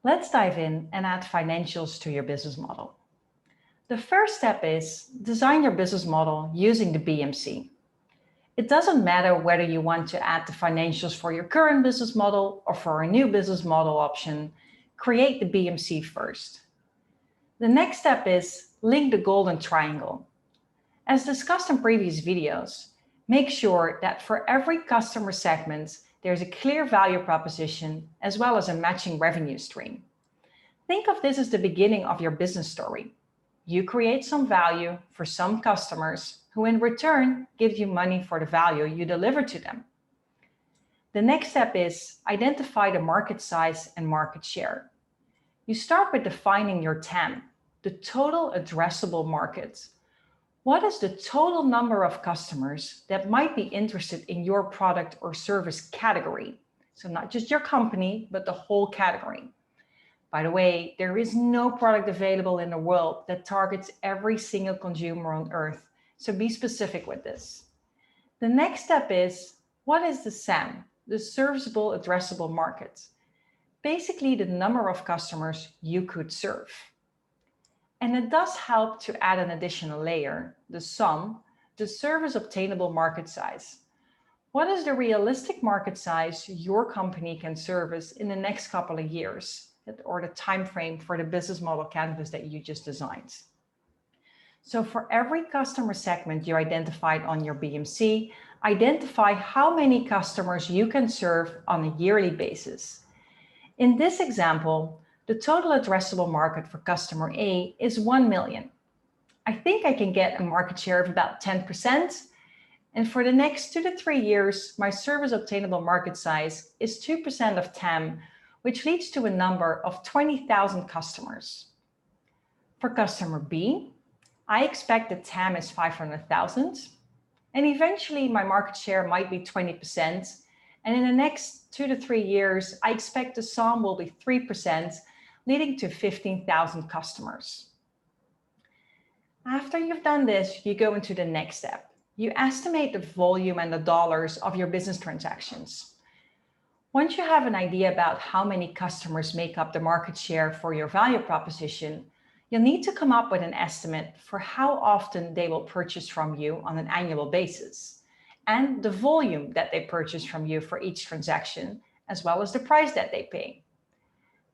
Let's dive in and add financials to your business model. The first step is design your business model using the BMC. It doesn't matter whether you want to add the financials for your current business model or for a new business model option, create the BMC first. The next step is link the golden triangle. As discussed in previous videos, make sure that for every customer segment, there's a clear value proposition as well as a matching revenue stream. Think of this as the beginning of your business story. You create some value for some customers who in return give you money for the value you deliver to them. The next step is identify the market size and market share. You start with defining your TAM, the total addressable market. What is the total number of customers that might be interested in your product or service category? So not just your company, but the whole category. By the way, there is no product available in the world that targets every single consumer on earth. So be specific with this. The next step is, what is the SAM, the serviceable addressable market? Basically, the number of customers you could serve. And it does help to add an additional layer, the SOM, the service obtainable market size. What is the realistic market size your company can service in the next couple of years, or the time frame for the business model canvas that you just designed? So for every customer segment you identified on your BMC, identify how many customers you can serve on a yearly basis. In this example, the total addressable market for customer A is 1 million. I think I can get a market share of about 10%. And for the next 2 to 3 years, my service obtainable market size is 2% of TAM, which leads to a number of 20,000 customers. For customer B, I expect the TAM is 500,000. And eventually my market share might be 20%. And in the next 2 to 3 years, I expect the SOM will be 3%, leading to 15,000 customers. After you've done this, you go into the next step. You estimate the volume and the dollars of your business transactions. Once you have an idea about how many customers make up the market share for your value proposition, you'll need to come up with an estimate for how often they will purchase from you on an annual basis, and the volume that they purchase from you for each transaction, as well as the price that they pay.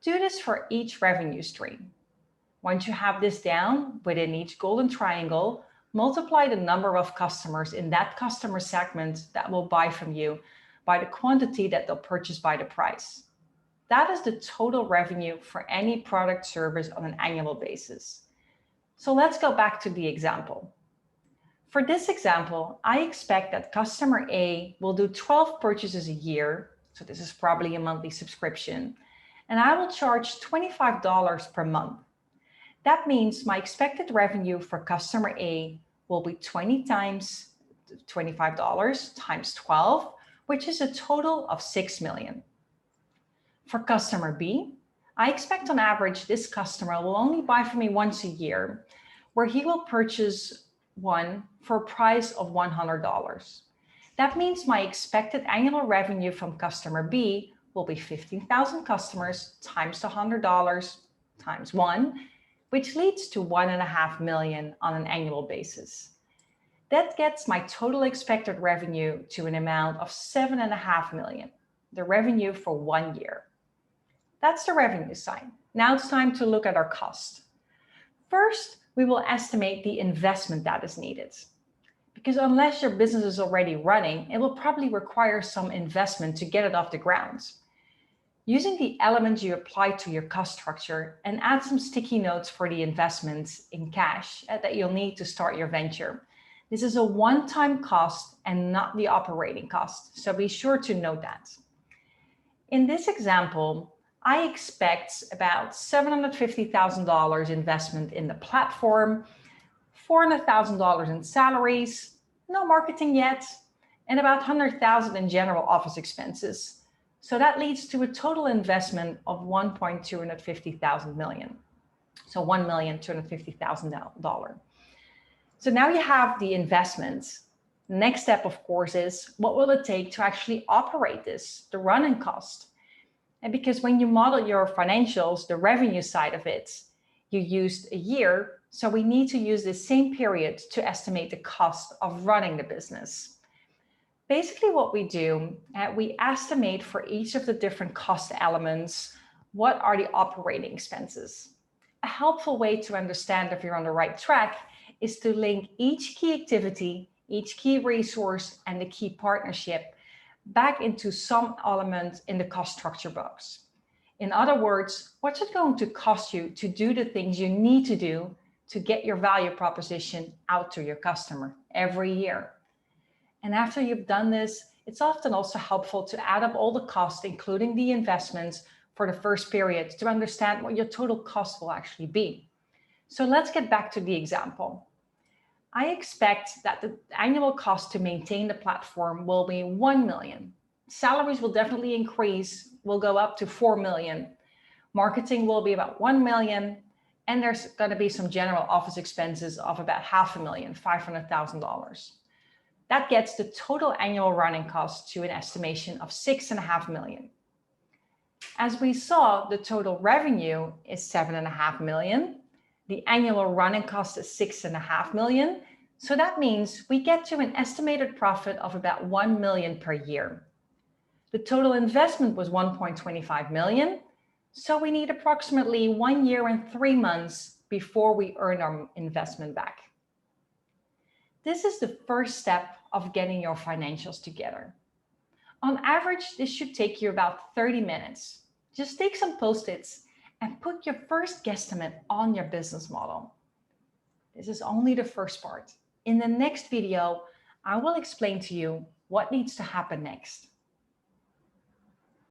Do this for each revenue stream. Once you have this down, within each golden triangle, multiply the number of customers in that customer segment that will buy from you by the quantity that they'll purchase by the price. That is the total revenue for any product service on an annual basis. So let's go back to the example. For this example, I expect that customer A will do 12 purchases a year. So this is probably a monthly subscription. And I will charge $25 per month. That means my expected revenue for customer A will be 20 times $25 times 12, which is a total of 6 million. For customer B, I expect on average this customer will only buy from me once a year, where he will purchase one for a price of $100. That means my expected annual revenue from customer B will be 15,000 customers times the $100 times 1, which leads to 1.5 million on an annual basis. That gets my total expected revenue to an amount of 7.5 million, the revenue for 1 year. That's the revenue side. Now it's time to look at our cost. First, we will estimate the investment that is needed. Because unless your business is already running, it will probably require some investment to get it off the ground. Using the elements you apply to your cost structure and add some sticky notes for the investments in cash that you'll need to start your venture. This is a one-time cost and not the operating cost, so be sure to note that. In this example, I expect about $750,000 investment in the platform, $400,000 in salaries, no marketing yet, and about $100,000 in general office expenses. So that leads to a total investment of $1.250 million. So $1,250,000. So now you have the investments. The next step, of course, is what will it take to actually operate this, the running cost? And because when you model your financials, the revenue side of it, you used a year, so we need to use the same period to estimate the cost of running the business. Basically what we do, we estimate for each of the different cost elements, what are the operating expenses. A helpful way to understand if you're on the right track is to link each key activity, each key resource, and the key partnership back into some element in the cost structure box. In other words, what's it going to cost you to do the things you need to do to get your value proposition out to your customer every year? And after you've done this, it's often also helpful to add up all the costs, including the investments for the first period, to understand what your total cost will actually be. So let's get back to the example. I expect that the annual cost to maintain the platform will be 1 million. Salaries will definitely increase, will go up to 4 million. Marketing will be about 1 million. And there's going to be some general office expenses of about $500,000, $500,000. That gets the total annual running cost to an estimation of 6.5 million. As we saw, the total revenue is 7.5 million. The annual running cost is 6.5 million. So that means we get to an estimated profit of about 1 million per year. The total investment was 1.25 million. So we need approximately 1 year and 3 months before we earn our investment back. This is the first step of getting your financials together. On average, this should take you about 30 minutes. Just take some Post-its and put your first guesstimate on your business model. This is only the first part. In the next video, I will explain to you what needs to happen next.